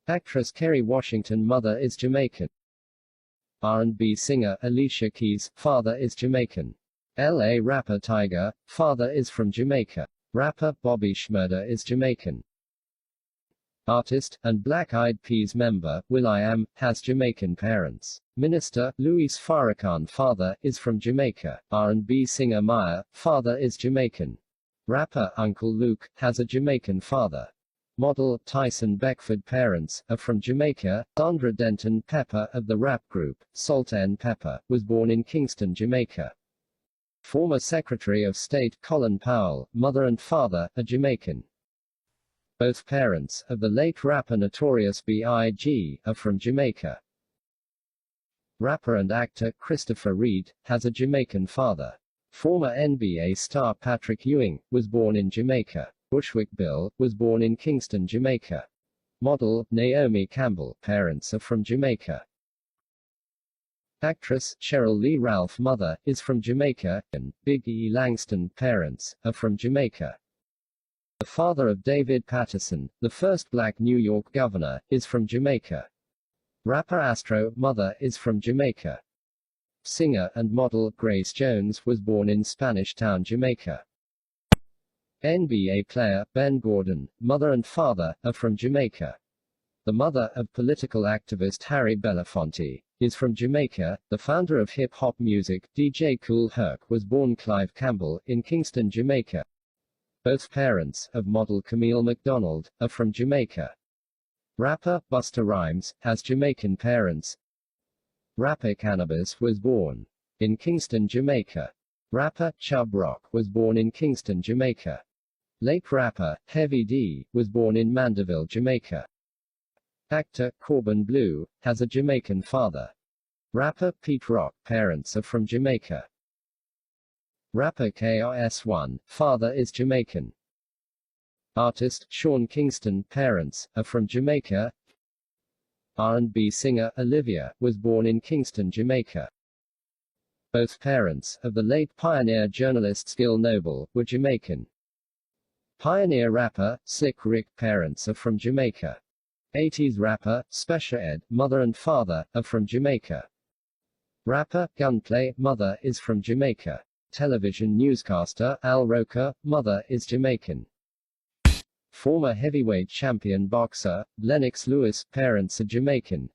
Actress Kerry Washington, mother is Jamaican. R&B singer Alicia Keys, father is Jamaican. LA rapper Tyga, father is from Jamaica. Rapper Bobby Shmurda is Jamaican. Artist and Black Eyed Peas member will.i.am has Jamaican parents. Minister Luis Farrakhan, father is from Jamaica. R&B singer Maya, father is Jamaican. Rapper Uncle Luke has a Jamaican father. Model Tyson Beckford, parents are from Jamaica. Sandra Denton Pepper of the rap group Salt-N-Pepa was born in Kingston, Jamaica. Former Secretary of State Colin Powell, mother and father, are Jamaican. Both parents of the late rapper Notorious B.I.G. are from Jamaica. Rapper and actor Christopher Reid has a Jamaican father. Former NBA star Patrick Ewing was born in Jamaica. Bushwick Bill was born in Kingston, Jamaica. Model Naomi Campbell, parents are from Jamaica. Actress Cheryl Lee Ralph, mother is from Jamaica, and Biggie Langston, parents are from Jamaica. The father of David Patterson, the first black New York governor, is from Jamaica. Rapper Astro, mother is from Jamaica. Singer and model Grace Jones was born in Spanish Town, Jamaica. NBA player Ben Gordon, mother and father, are from Jamaica. The mother of political activist Harry Belafonte is from Jamaica. The founder of hip-hop music, DJ Kool Herc, was born Clive Campbell in Kingston, Jamaica. Both parents of model Camille McDonald are from Jamaica. Rapper Busta Rhymes has Jamaican parents. Rapper Cannabis was born in Kingston, Jamaica. Rapper Chub Rock was born in Kingston, Jamaica. Late rapper Heavy D was born in Mandeville, Jamaica. Actor Corbin Bleu has a Jamaican father. Rapper Pete Rock, parents are from Jamaica. Rapper KRS-One, father is Jamaican. Artist Sean Kingston, parents are from Jamaica. R&B singer Olivia was born in Kingston, Jamaica. Both parents of the late pioneer journalist Gil Noble were Jamaican. Pioneer rapper Slick Rick, parents are from Jamaica. 80s rapper Special Ed, mother and father are from Jamaica. Rapper Gunplay, mother is from Jamaica. Television newscaster Al Roker, mother is Jamaican. Former heavyweight champion boxer Lennox Lewis, parents are Jamaican.